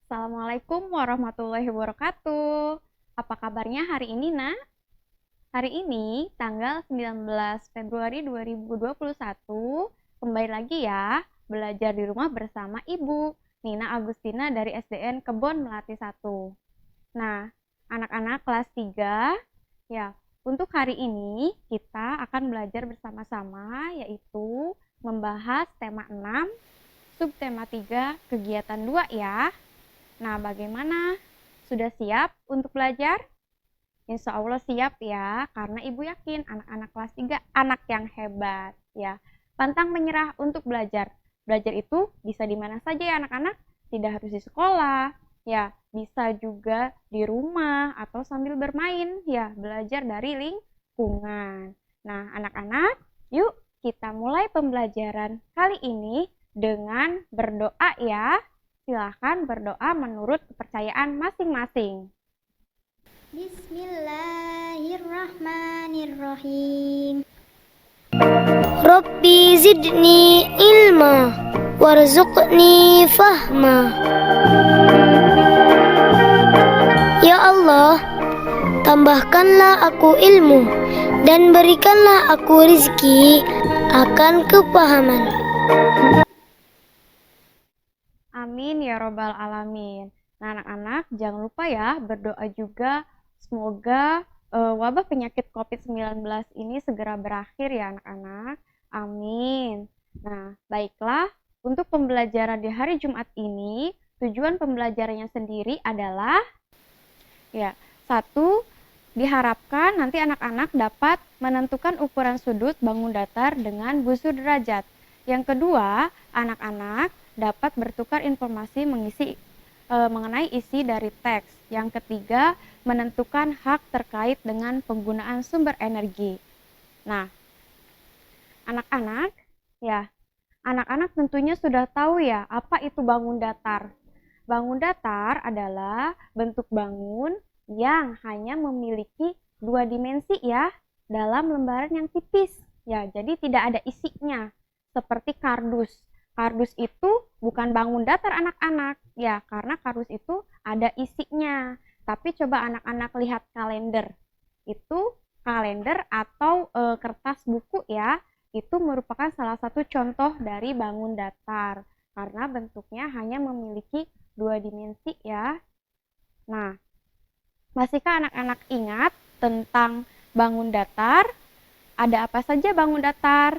Assalamualaikum warahmatullahi wabarakatuh. Apa kabarnya hari ini, Nak? Hari ini, tanggal 19 Februari 2021, kembali lagi ya, belajar di rumah bersama Ibu, Nina Agustina dari SDN Kebon Melati 1. Nah, anak-anak kelas 3, ya, untuk hari ini kita akan belajar bersama-sama, yaitu membahas tema 6, subtema 3, kegiatan 2 ya. Nah, bagaimana? Sudah siap untuk belajar? Insya Allah siap ya, karena Ibu yakin anak-anak kelas 3 anak yang hebat ya. Pantang menyerah untuk belajar. Belajar itu bisa di mana saja ya anak-anak, tidak harus di sekolah, ya bisa juga di rumah atau sambil bermain ya, belajar dari lingkungan. Nah, anak-anak, yuk kita mulai pembelajaran kali ini dengan berdoa ya. Silahkan berdoa menurut kepercayaan masing-masing. Bismillahirrahmanirrahim. Rabbi zidni ilma warzuqni fahma. Ya Allah, tambahkanlah aku ilmu dan berikanlah aku rizki akan kepahaman. Amin ya robbal alamin. Nah, anak-anak jangan lupa ya berdoa juga semoga wabah penyakit COVID-19 ini segera berakhir ya anak-anak. Amin. Nah, baiklah, untuk pembelajaran di hari Jumat ini, tujuan pembelajarannya sendiri adalah ya, satu, diharapkan nanti anak-anak dapat menentukan ukuran sudut bangun datar dengan busur derajat. Yang kedua, anak-anak dapat bertukar informasi mengenai isi dari teks. Yang ketiga, menentukan hak terkait dengan penggunaan sumber energi. Nah, anak-anak, ya, anak-anak tentunya sudah tahu ya apa itu bangun datar. Bangun datar adalah bentuk bangun yang hanya memiliki dua dimensi ya, dalam lembaran yang tipis. Ya, jadi tidak ada isinya, seperti kardus. Kardus itu bukan bangun datar anak-anak, ya karena kardus itu ada isinya. Tapi coba anak-anak lihat kalender. Itu kalender atau kertas buku ya, itu merupakan salah satu contoh dari bangun datar. Karena bentuknya hanya memiliki dua dimensi ya. Nah, masihkah anak-anak ingat tentang bangun datar? Ada apa saja bangun datar?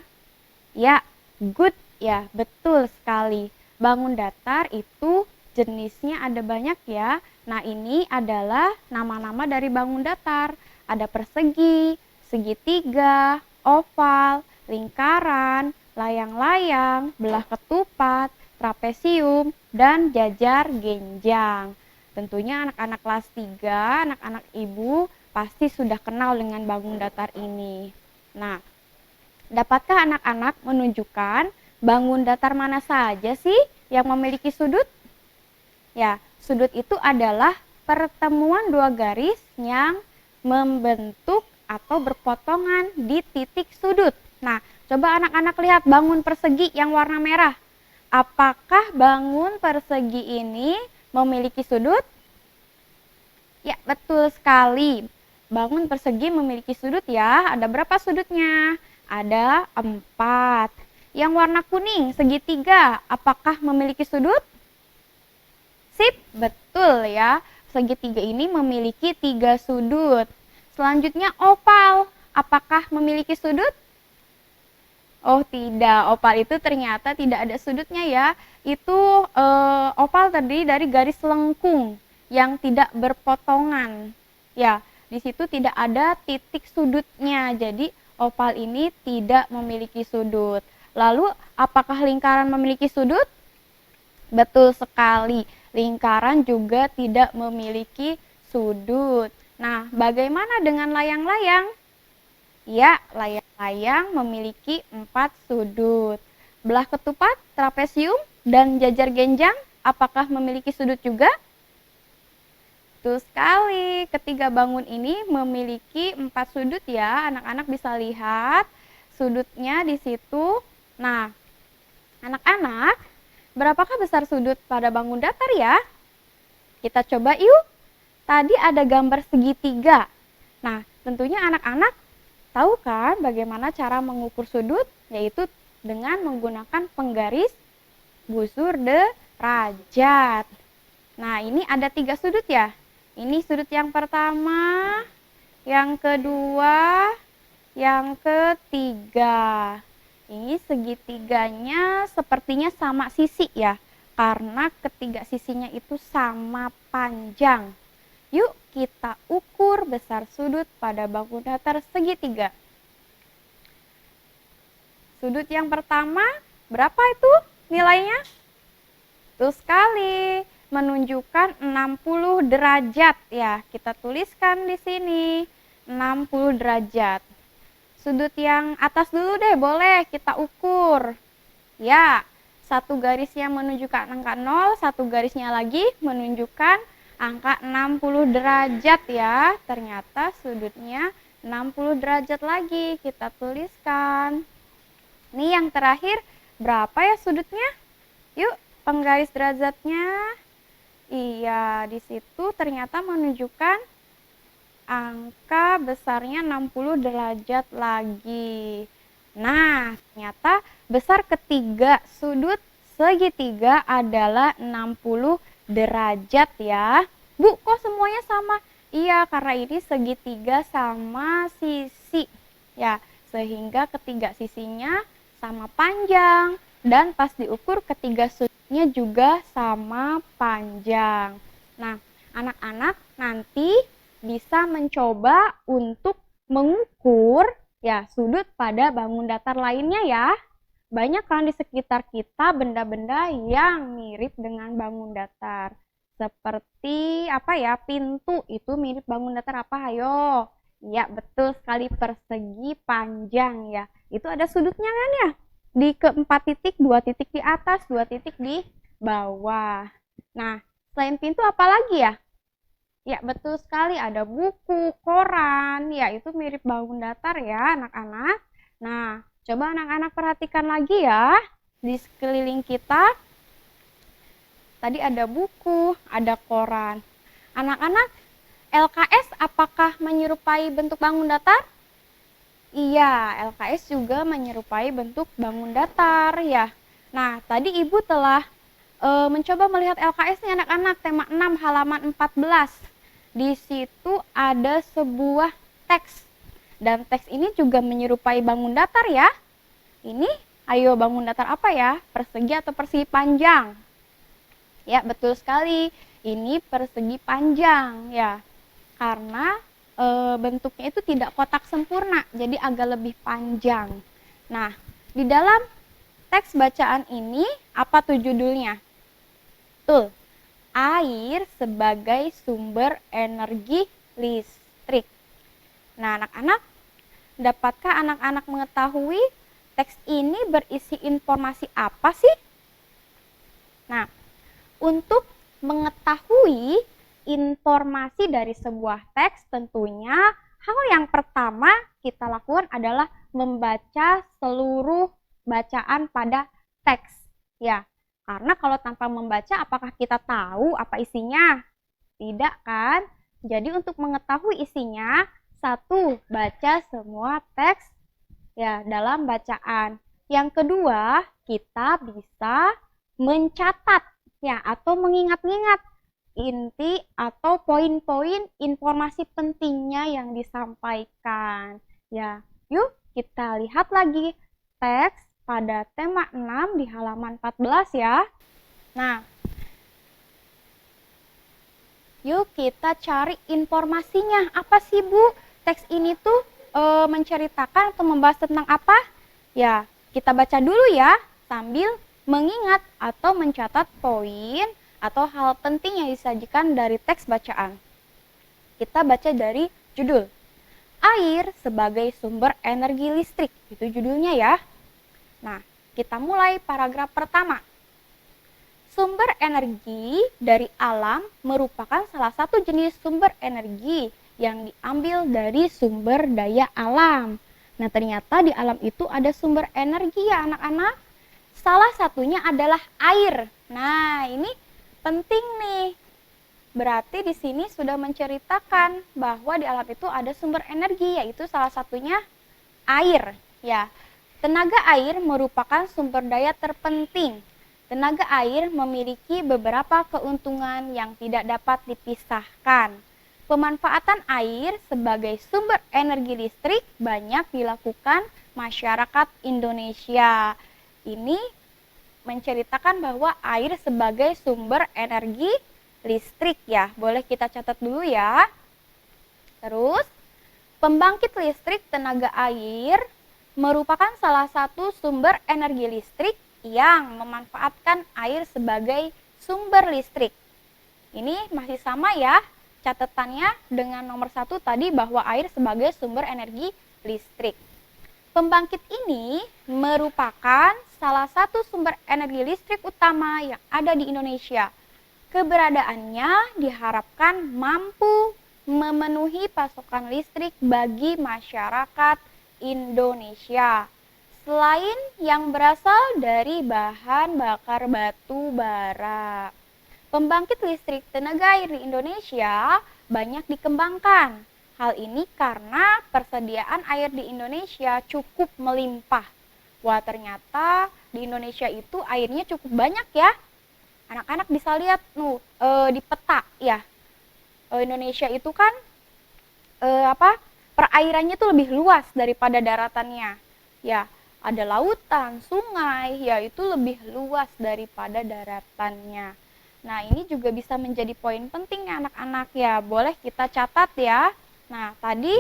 Ya, good ya, betul sekali. Bangun datar itu jenisnya ada banyak ya. Nah, ini adalah nama-nama dari bangun datar. Ada persegi, segitiga, oval, lingkaran, layang-layang, belah ketupat, trapesium, dan jajar genjang. Tentunya anak-anak kelas 3, anak-anak ibu pasti sudah kenal dengan bangun datar ini. Nah, dapatkah anak-anak menunjukkan bangun datar mana saja sih yang memiliki sudut? Ya, sudut itu adalah pertemuan dua garis yang membentuk atau berpotongan di titik sudut. Nah, coba anak-anak lihat bangun persegi yang warna merah. Apakah bangun persegi ini memiliki sudut? Ya, betul sekali. Bangun persegi memiliki sudut ya. Ada berapa sudutnya? Ada 4. Yang warna kuning, segitiga, apakah memiliki sudut? Sip, betul ya. Segitiga ini memiliki 3 sudut. Selanjutnya oval, apakah memiliki sudut? Oh tidak, oval itu ternyata tidak ada sudutnya ya. Itu oval terdiri dari garis lengkung yang tidak berpotongan. Ya, di situ tidak ada titik sudutnya. Jadi oval ini tidak memiliki sudut. Lalu, apakah lingkaran memiliki sudut? Betul sekali, lingkaran juga tidak memiliki sudut. Nah, bagaimana dengan layang-layang? Ya, layang-layang memiliki 4 sudut. Belah ketupat, trapesium, dan jajar genjang, apakah memiliki sudut juga? Betul sekali, ketiga bangun ini memiliki 4 sudut ya, anak-anak bisa lihat sudutnya di situ. Nah, anak-anak, berapakah besar sudut pada bangun datar ya? Kita coba yuk. Tadi ada gambar segitiga. Nah, tentunya anak-anak tahu kan bagaimana cara mengukur sudut? Yaitu dengan menggunakan penggaris busur derajat. Nah, ini ada 3 sudut ya. Ini sudut yang pertama, yang kedua, yang ketiga. Ini segitiganya sepertinya sama sisi ya, karena ketiga sisinya itu sama panjang. Yuk kita ukur besar sudut pada bangun datar segitiga. Sudut yang pertama, berapa itu nilainya? Betul sekali, menunjukkan 60 derajat ya. Kita tuliskan di sini, 60 derajat. Sudut yang atas dulu deh, boleh kita ukur. Ya, satu garisnya menunjukkan angka 0, satu garisnya lagi menunjukkan angka 60 derajat ya. Ternyata sudutnya 60 derajat lagi, kita tuliskan. Ini yang terakhir, berapa ya sudutnya? Yuk, penggaris derajatnya. Iya, di situ ternyata menunjukkan angka besarnya 60 derajat lagi. Nah, ternyata besar ketiga sudut segitiga adalah 60 derajat ya. Bu, kok semuanya sama? Iya, karena ini segitiga sama sisi. Ya, sehingga ketiga sisinya sama panjang. Dan pas diukur ketiga sudutnya juga sama panjang. Nah, anak-anak nanti bisa mencoba untuk mengukur ya sudut pada bangun datar lainnya ya. Banyak kan di sekitar kita benda-benda yang mirip dengan bangun datar. Seperti apa ya, pintu itu mirip bangun datar apa? Ayo. Ya, betul sekali, persegi panjang ya. Itu ada sudutnya kan ya? Di keempat titik, 2 titik di atas, 2 titik di bawah. Nah, selain pintu apa lagi ya? Ya, betul sekali, ada buku, koran, ya itu mirip bangun datar ya anak-anak. Nah, coba anak-anak perhatikan lagi ya, di sekeliling kita. Tadi ada buku, ada koran. Anak-anak, LKS apakah menyerupai bentuk bangun datar? Iya, LKS juga menyerupai bentuk bangun datar ya. Nah, tadi Ibu telah mencoba melihat LKS nih anak-anak, tema 6 halaman 14. Di situ ada sebuah teks. Dan teks ini juga menyerupai bangun datar ya. Ini, ayo bangun datar apa ya? Persegi atau persegi panjang? Ya, betul sekali. Ini persegi panjang ya. Karena bentuknya itu tidak kotak sempurna, jadi agak lebih panjang. Nah, di dalam teks bacaan ini, apa tuh judulnya? Betul, air sebagai sumber energi listrik. Nah, anak-anak, dapatkah anak-anak mengetahui teks ini berisi informasi apa sih? Nah, untuk mengetahui informasi dari sebuah teks, tentunya hal yang pertama kita lakukan adalah membaca seluruh bacaan pada teks. Ya, karena kalau tanpa membaca, apakah kita tahu apa isinya? Tidak kan? Jadi untuk mengetahui isinya, satu, baca semua teks ya dalam bacaan. Yang kedua, kita bisa mencatat ya atau mengingat-ingat inti atau poin-poin informasi pentingnya yang disampaikan. Ya, yuk kita lihat lagi teks pada tema 6 di halaman 14 ya. Nah, yuk kita cari informasinya. Apa sih Bu? Teks ini tuh menceritakan atau membahas tentang apa? Ya, kita baca dulu ya sambil mengingat atau mencatat poin atau hal penting yang disajikan dari teks bacaan. Kita baca dari judul. Air sebagai sumber energi listrik. Itu judulnya ya. Nah, kita mulai paragraf pertama. Sumber energi dari alam merupakan salah satu jenis sumber energi yang diambil dari sumber daya alam. Nah, ternyata di alam itu ada sumber energi ya anak-anak. Salah satunya adalah air. Nah, ini penting nih. berarti di sini sudah menceritakan bahwa di alam itu ada sumber energi, yaitu salah satunya air, ya. Tenaga air merupakan sumber daya terpenting. Tenaga air memiliki beberapa keuntungan yang tidak dapat dipisahkan. Pemanfaatan air sebagai sumber energi listrik banyak dilakukan masyarakat Indonesia. Ini menceritakan bahwa air sebagai sumber energi listrik ya. Boleh kita catat dulu ya. Terus, pembangkit listrik tenaga air merupakan salah satu sumber energi listrik yang memanfaatkan air sebagai sumber listrik. Ini masih sama ya catatannya dengan nomor 1 tadi bahwa air sebagai sumber energi listrik. Pembangkit ini merupakan salah satu sumber energi listrik utama yang ada di Indonesia. Keberadaannya diharapkan mampu memenuhi pasokan listrik bagi masyarakat Indonesia. Selain yang berasal dari bahan bakar batu bara. Pembangkit listrik tenaga air di Indonesia banyak dikembangkan. Hal ini karena persediaan air di Indonesia cukup melimpah. Wah, ternyata di Indonesia itu airnya cukup banyak ya. Anak-anak bisa lihat di peta ya. Indonesia itu kan perairannya tuh lebih luas daripada daratannya. Ya, ada lautan, sungai, ya itu lebih luas daripada daratannya. Nah, ini juga bisa menjadi poin penting ya anak-anak ya. Boleh kita catat ya. Nah, tadi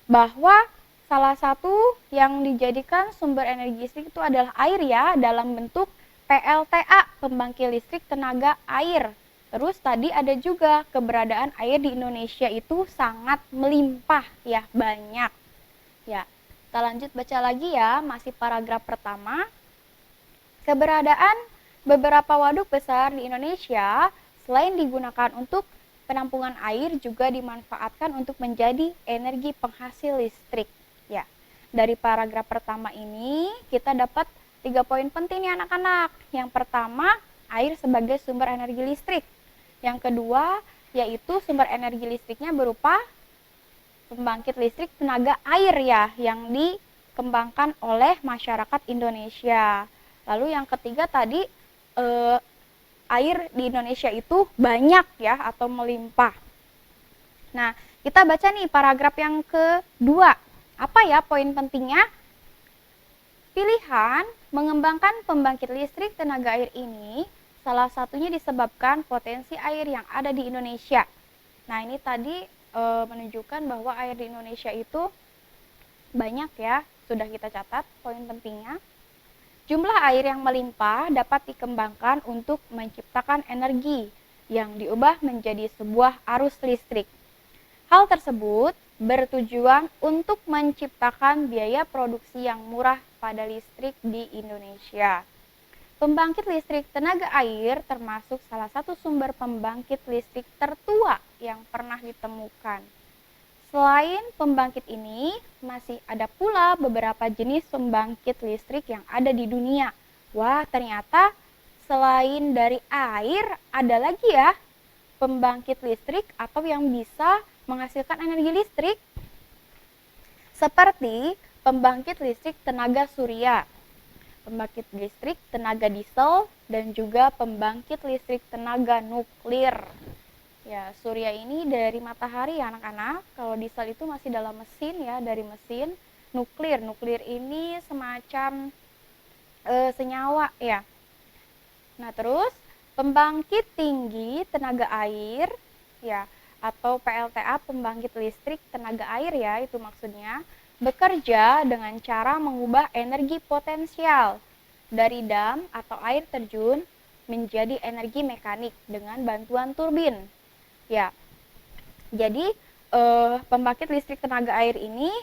bahwa salah satu yang dijadikan sumber energi listrik itu adalah air ya, dalam bentuk PLTA, pembangkit listrik tenaga air. Terus tadi ada juga keberadaan air di Indonesia itu sangat melimpah ya, banyak. Ya, kita lanjut baca lagi ya, masih paragraf pertama. Keberadaan beberapa waduk besar di Indonesia selain digunakan untuk penampungan air juga dimanfaatkan untuk menjadi energi penghasil listrik. Ya, dari paragraf pertama ini kita dapat 3 poin penting nih anak-anak. Yang pertama, air sebagai sumber energi listrik. Yang kedua, yaitu sumber energi listriknya berupa pembangkit listrik tenaga air ya, yang dikembangkan oleh masyarakat Indonesia. Lalu yang ketiga tadi, air di Indonesia itu banyak ya, atau melimpah. Nah, kita baca nih paragraf yang kedua. Apa ya poin pentingnya? Pilihan mengembangkan pembangkit listrik tenaga air ini salah satunya disebabkan potensi air yang ada di Indonesia. Nah, ini tadi menunjukkan bahwa air di Indonesia itu banyak ya, sudah kita catat poin pentingnya. Jumlah air yang melimpah dapat dikembangkan untuk menciptakan energi yang diubah menjadi sebuah arus listrik. Hal tersebut bertujuan untuk menciptakan biaya produksi yang murah pada listrik di Indonesia. Pembangkit listrik tenaga air termasuk salah satu sumber pembangkit listrik tertua yang pernah ditemukan. Selain pembangkit ini, masih ada pula beberapa jenis pembangkit listrik yang ada di dunia. Wah, ternyata selain dari air, ada lagi ya pembangkit listrik atau yang bisa menghasilkan energi listrik. Seperti pembangkit listrik tenaga surya, pembangkit listrik tenaga diesel, dan juga pembangkit listrik tenaga nuklir. Ya, surya ini dari matahari ya anak-anak. Kalau diesel itu masih dalam mesin ya, dari mesin. Nuklir ini semacam senyawa ya. Nah, terus pembangkit tinggi tenaga air ya, atau PLTA, pembangkit listrik tenaga air ya, itu maksudnya bekerja dengan cara mengubah energi potensial dari dam atau air terjun menjadi energi mekanik dengan bantuan turbin. Ya, jadi pembangkit listrik tenaga air ini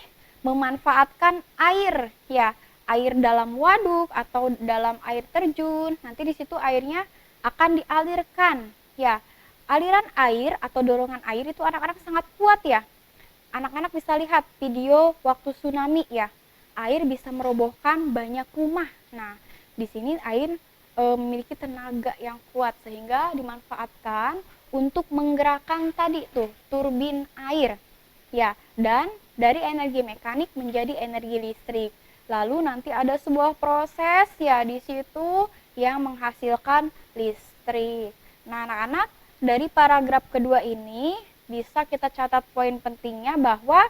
memanfaatkan air ya, air dalam waduk atau dalam air terjun. Nanti di situ airnya akan dialirkan ya. Aliran air atau dorongan air itu anak-anak sangat kuat ya. Anak-anak bisa lihat video waktu tsunami ya. Air bisa merobohkan banyak rumah. Nah, di sini air memiliki tenaga yang kuat sehingga dimanfaatkan untuk menggerakkan tadi tuh turbin air ya, dan dari energi mekanik menjadi energi listrik. Lalu nanti ada sebuah proses ya di situ yang menghasilkan listrik. Nah, anak-anak, dari paragraf kedua ini bisa kita catat poin pentingnya bahwa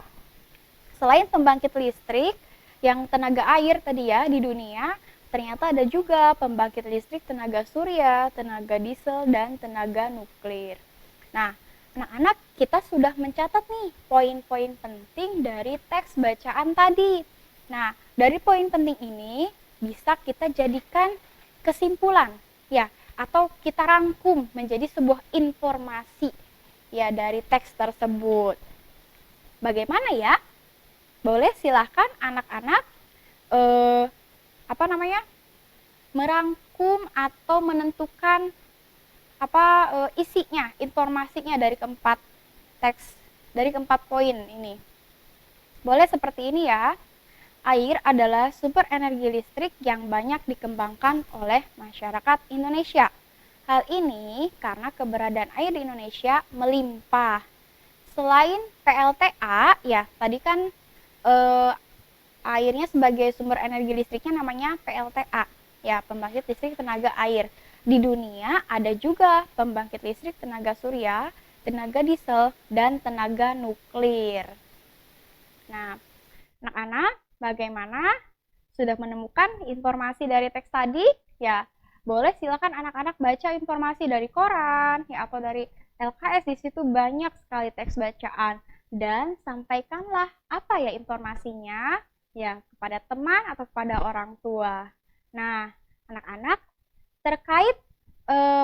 selain pembangkit listrik yang tenaga air tadi ya di dunia, ternyata ada juga pembangkit listrik tenaga surya, tenaga diesel, dan tenaga nuklir. Nah, anak-anak, kita sudah mencatat nih poin-poin penting dari teks bacaan tadi. Nah, dari poin penting ini bisa kita jadikan kesimpulan ya, atau kita rangkum menjadi sebuah informasi ya dari teks tersebut. Bagaimana ya? Boleh silahkan anak-anak merangkum atau menentukan isinya, informasinya dari keempat teks, dari keempat poin ini. Boleh seperti ini ya. Air adalah sumber energi listrik yang banyak dikembangkan oleh masyarakat Indonesia. Hal ini karena keberadaan air di Indonesia melimpah. Selain PLTA, ya tadi kan airnya sebagai sumber energi listriknya namanya PLTA, ya pembangkit listrik tenaga air. Di dunia ada juga pembangkit listrik tenaga surya, tenaga diesel, dan tenaga nuklir. Nah, anak-anak, bagaimana? Sudah menemukan informasi dari teks tadi? Ya, boleh silakan anak-anak baca informasi dari koran ya atau dari LKS. Di situ banyak sekali teks bacaan, dan sampaikanlah apa ya informasinya ya kepada teman atau kepada orang tua. Nah, anak-anak, terkait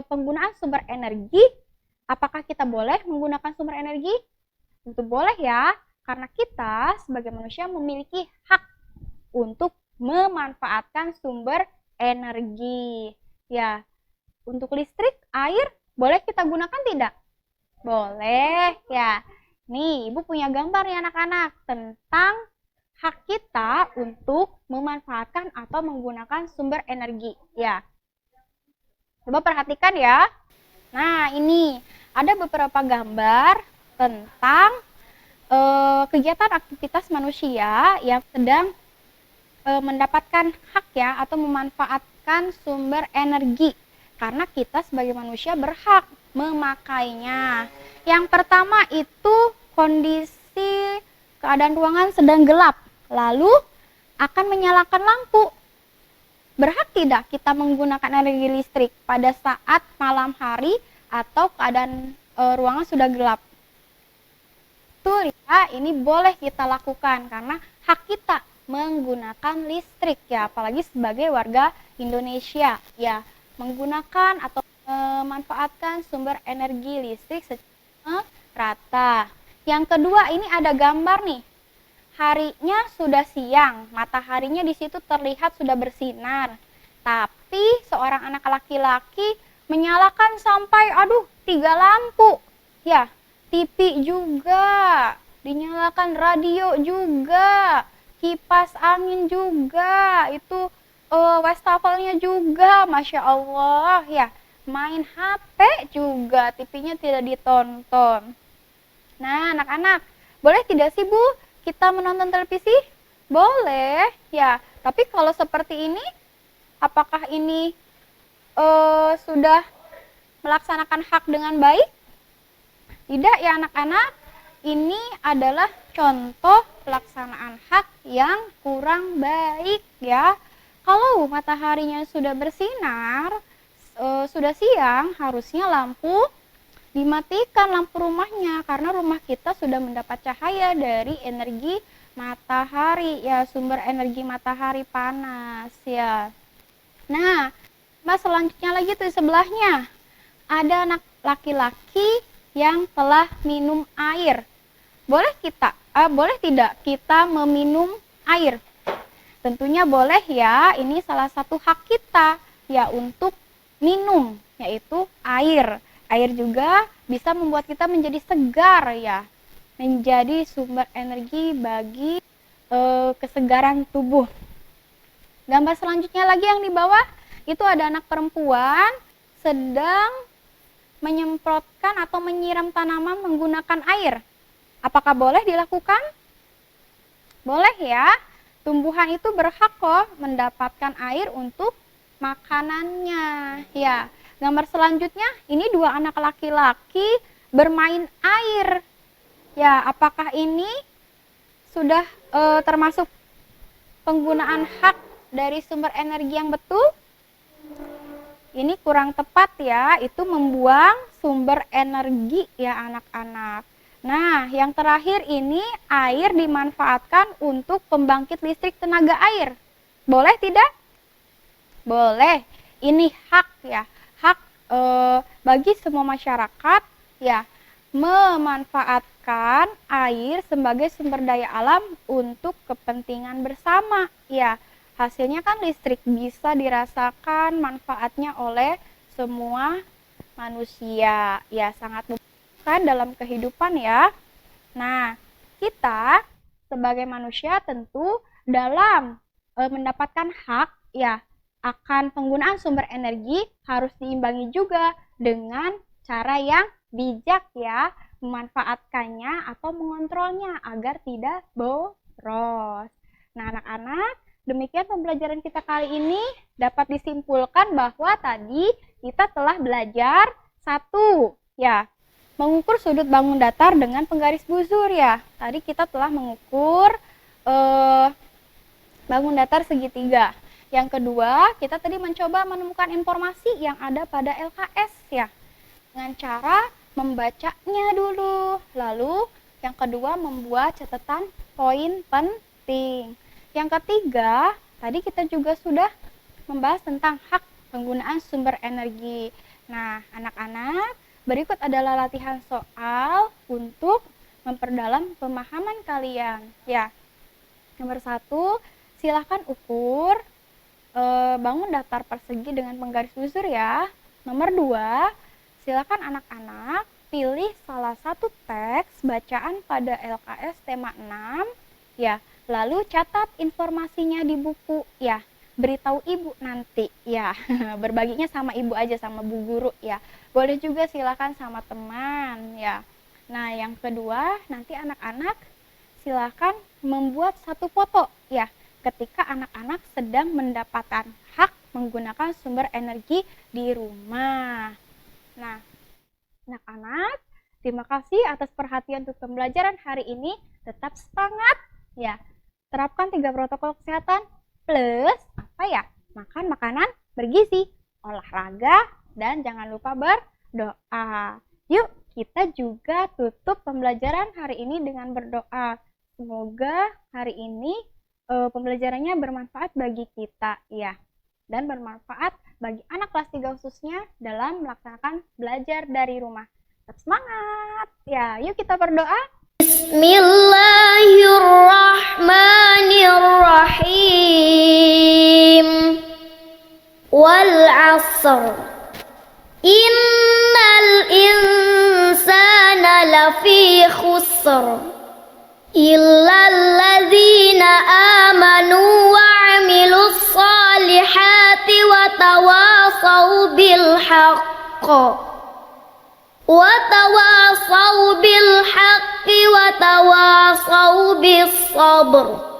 penggunaan sumber energi, apakah kita boleh menggunakan sumber energi? Tentu boleh ya, karena kita sebagai manusia memiliki hak untuk memanfaatkan sumber energi. Ya, untuk listrik, air, boleh kita gunakan tidak? Boleh ya. Nih, Ibu punya gambar ya anak-anak tentang hak kita untuk memanfaatkan atau menggunakan sumber energi. Ya, coba perhatikan ya. Nah, ini ada beberapa gambar tentang kegiatan aktivitas manusia yang sedang mendapatkan hak ya atau memanfaatkan sumber energi, karena kita sebagai manusia berhak memakainya. Yang pertama itu kondisi keadaan ruangan sedang gelap, lalu akan menyalakan lampu. Berhak tidak kita menggunakan energi listrik pada saat malam hari atau keadaan ruangan sudah gelap? Betul ya, ini boleh kita lakukan karena hak kita menggunakan listrik ya, apalagi sebagai warga Indonesia ya, menggunakan atau memanfaatkan sumber energi listrik secara rata. Yang kedua, ini ada gambar nih. Harinya sudah siang, mataharinya di situ terlihat sudah bersinar. Tapi seorang anak laki-laki menyalakan sampai 3 lampu. Ya, TV juga, dinyalakan radio juga, kipas angin juga, itu wastafelnya juga, Masya Allah ya. Main HP juga, TV-nya tidak ditonton. Nah, anak-anak, boleh tidak sih Bu kita menonton televisi? Boleh ya, tapi kalau seperti ini, apakah ini sudah melaksanakan hak dengan baik? Tidak ya anak-anak, ini adalah contoh pelaksanaan hak yang kurang baik ya. Kalau mataharinya sudah bersinar, sudah siang, harusnya lampu dimatikan, lampu rumahnya, karena rumah kita sudah mendapat cahaya dari energi matahari ya, sumber energi matahari panas ya. Nah, selanjutnya lagi tuh sebelahnya ada anak laki-laki yang telah minum air. Boleh tidak kita meminum air? Tentunya boleh ya, ini salah satu hak kita ya untuk minum, yaitu air. Air juga bisa membuat kita menjadi segar ya, menjadi sumber energi bagi kesegaran tubuh. Gambar selanjutnya lagi yang di bawah, itu ada anak perempuan sedang menyemprotkan atau menyiram tanaman menggunakan air. Apakah boleh dilakukan? Boleh ya. Tumbuhan itu berhak kok mendapatkan air untuk makanannya. Ya, gambar selanjutnya ini dua anak laki-laki bermain air. Ya, apakah ini sudah termasuk penggunaan hak dari sumber energi yang betul? Ini kurang tepat ya, itu membuang sumber energi ya anak-anak. Nah, yang terakhir ini air dimanfaatkan untuk pembangkit listrik tenaga air. Boleh tidak? Boleh. Ini hak ya, hak bagi semua masyarakat ya memanfaatkan air sebagai sumber daya alam untuk kepentingan bersama ya. Hasilnya kan listrik bisa dirasakan manfaatnya oleh semua manusia ya, sangat membutuhkan dalam kehidupan ya. Nah, kita sebagai manusia tentu dalam mendapatkan hak ya akan penggunaan sumber energi harus diimbangi juga dengan cara yang bijak ya, memanfaatkannya atau mengontrolnya agar tidak boros. Nah, anak-anak, demikian pembelajaran kita kali ini. Dapat disimpulkan bahwa tadi kita telah belajar satu ya, mengukur sudut bangun datar dengan penggaris buzur ya. Tadi kita telah mengukur bangun datar segitiga. Yang kedua, kita tadi mencoba menemukan informasi yang ada pada LKS ya, dengan cara membacanya dulu. Lalu yang kedua, membuat catatan poin penting. Yang ketiga, tadi kita juga sudah membahas tentang hak penggunaan sumber energi. Nah, anak-anak, berikut adalah latihan soal untuk memperdalam pemahaman kalian. Ya, nomor 1, silahkan ukur bangun datar persegi dengan penggaris buzur ya. Nomor 2, silakan anak-anak pilih salah satu teks bacaan pada LKS tema 6 ya. Lalu catat informasinya di buku ya. Beritahu ibu nanti ya. Berbaginya sama ibu aja, sama bu guru ya. Boleh juga silakan sama teman ya. Nah, yang kedua, nanti anak-anak silakan membuat satu foto ya ketika anak-anak sedang mendapatkan hak menggunakan sumber energi di rumah. Nah, anak-anak, terima kasih atas perhatian untuk pembelajaran hari ini. Tetap semangat ya. Terapkan 3 protokol kesehatan plus apa ya? Makan makanan bergizi, olahraga, dan jangan lupa berdoa. Yuk, kita juga tutup pembelajaran hari ini dengan berdoa. Semoga hari ini pembelajarannya bermanfaat bagi kita ya, dan bermanfaat bagi anak kelas 3 khususnya dalam melaksanakan belajar dari rumah. Tetap semangat ya, yuk kita berdoa. Bismillahirrahmanirrahim. Wal 'asr. Innal insana lafi khusr. Illal ladzina amanu wa 'amilus solihati wa tawasaw bil haqq wa tawasaw bil haqqi wa tawasaw bis sabr.